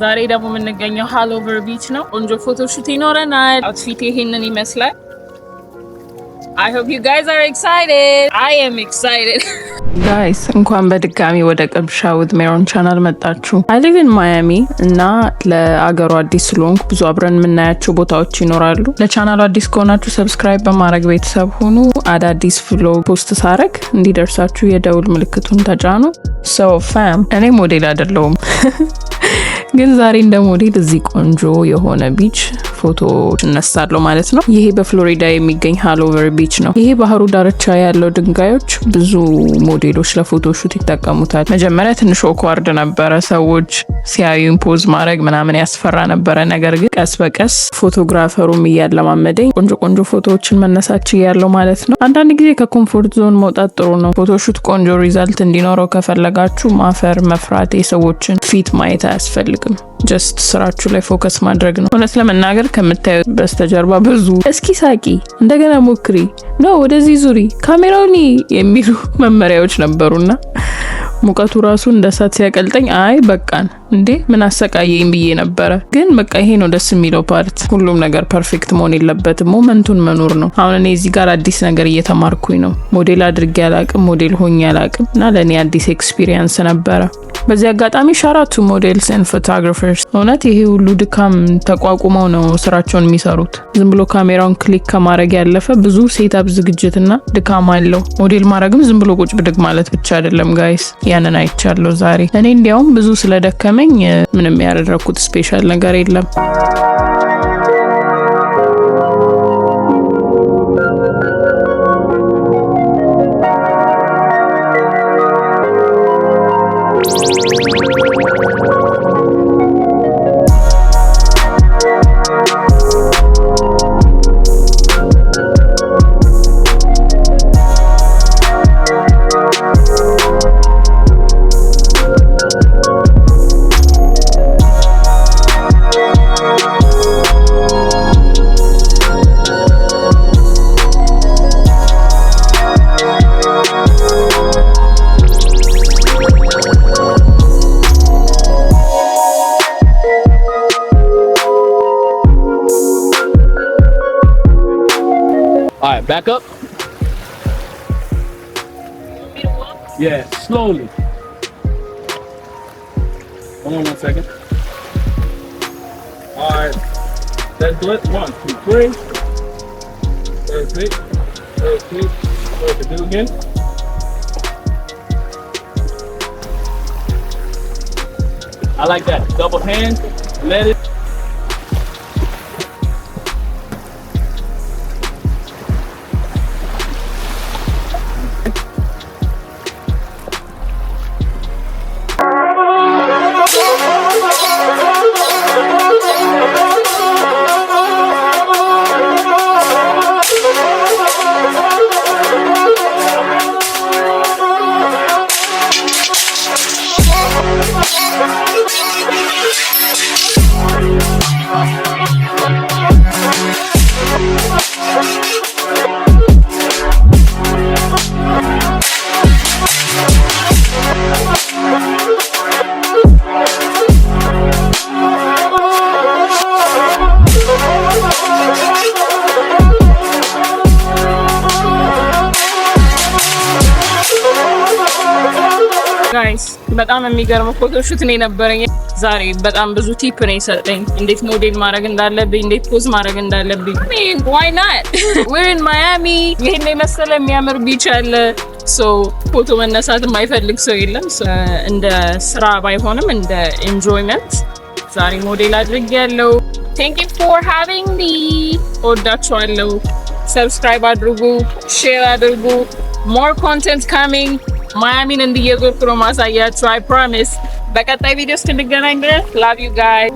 ዛሬ ደግሞ የምንገኘው ሃሎቨር ቢች ነው። ቆንጆ ፎቶሹት ይኖረናል። አውትፊት ይሄንን ይመስላል። I hope you guys are excited. I am excited. ጋይስ እንኳን በድጋሚ ወደ ቅምሻ ዊዝ ሜሮን ቻናል መጣችሁ። I live in Miami እና ለአገሩ አዲስ ስለሆንኩ ብዙ አብረን የምናያቸው ቦታዎች ይኖራሉ። ለቻናሉ አዲስ ከሆናችሁ ሰብስክራይብ በማድረግ ቤተሰብ ሁኑ። አዳዲስ ቭሎግ ፖስት ሳረግ እንዲደርሳችሁ የደውል ምልክቱን ተጫኑ። So fam እኔ ሞዴል አይደለሁም ግን ዛሬ እንደ ሞዴል እዚህ ቆንጆ የሆነ ቢች ፎቶ እነሳለሁ ማለት ነው። ይሄ በፍሎሪዳ የሚገኝ ሃሎቨር ቢች ነው። ይሄ ባህሩ ዳርቻ ያለው ድንጋዮች ብዙ ሞዴሎች ለፎቶ ሹት ይጠቀሙታል። መጀመሪያ ትንሽ ኦክዋርድ ነበረ፣ ሰዎች ሲያዩን ፖዝ ማድረግ ምናምን ያስፈራ ነበረ። ነገር ግን ቀስ በቀስ ፎቶግራፈሩም እያለማመደኝ ቆንጆ ቆንጆ ፎቶዎችን መነሳች ያለው ማለት ነው። አንዳንድ ጊዜ ከኮምፎርት ዞን መውጣት ጥሩ ነው። ፎቶ ሹት ቆንጆ ሪዛልት እንዲኖረው ከፈለጋችሁ ማፈር፣ መፍራት፣ የሰዎችን ፊት ማየት አያስፈልግም። ጀስት ስራችሁ ላይ ፎከስ ማድረግ ነው። እውነት ለመናገር ከምታዩት በስተጀርባ ብዙ እስኪ ሳቂ፣ እንደገና ሞክሪ፣ ነው ወደዚህ ዙሪ፣ ካሜራውን የሚሉ መመሪያዎች ነበሩና ሙቀቱ ራሱ እንደ እሳት ሲያቀልጠኝ አይ በቃን እንዴ ምን አሰቃየኝ ብዬ ነበረ። ግን በቃ ይሄ ነው ደስ የሚለው ፓርት። ሁሉም ነገር ፐርፌክት መሆን የለበትም፣ ሞመንቱን መኖር ነው። አሁን እኔ እዚህ ጋር አዲስ ነገር እየተማርኩኝ ነው። ሞዴል አድርጌ አላቅም፣ ሞዴል ሆኜ አላቅም እና ለእኔ አዲስ ኤክስፒሪየንስ ነበረ። በዚህ አጋጣሚ ሻራቱ ሞዴልስ ኤንድ ፎቶግራፈርስ። እውነት ይሄ ሁሉ ድካም ተቋቁመው ነው ስራቸውን የሚሰሩት። ዝም ብሎ ካሜራውን ክሊክ ከማድረግ ያለፈ ብዙ ሴታፕ ዝግጅትና ድካም አለው። ሞዴል ማድረግም ዝም ብሎ ቁጭ ብድግ ማለት ብቻ አይደለም ጋይስ። ያንን አይቻለሁ ዛሬ። እኔ እንዲያውም ብዙ ስለደከመኝ ምንም ያደረኩት ስፔሻል ነገር የለም። Alright, back up. Yeah, slowly. Hold on 1 second. Alright, let's do it. 1, 2, 3. Perfect. Perfect. Perfect. Do it again. I like that. Double hand. Let it. ጋይስ በጣም የሚገርም ፎቶሹት ነው የነበረኝ ዛሬ። በጣም ብዙ ቲፕ ነው የሰጠኝ፣ እንዴት ሞዴል ማድረግ እንዳለብኝ፣ እንዴት ፖዝ ማድረግ እንዳለብኝ። why not we're in Miami። ይሄን የመሰለ የሚያምር ቢች አለ። ፎቶ መነሳት የማይፈልግ ሰው የለም። እንደ ስራ ባይሆንም እንደ ኢንጆይመንት ዛሬ ሞዴል አድርጌያለሁ። thank you for having me። ወዳችኋለሁ። ሰብስክራይብ አድርጉ፣ ሼር አድርጉ። more content coming። ማያሚን እንዲየዞርኩ ነው ማሳያችሁ። I promise። በቀጣይ ቪዲዮ እስክንገናኝ ድረስ love you guys።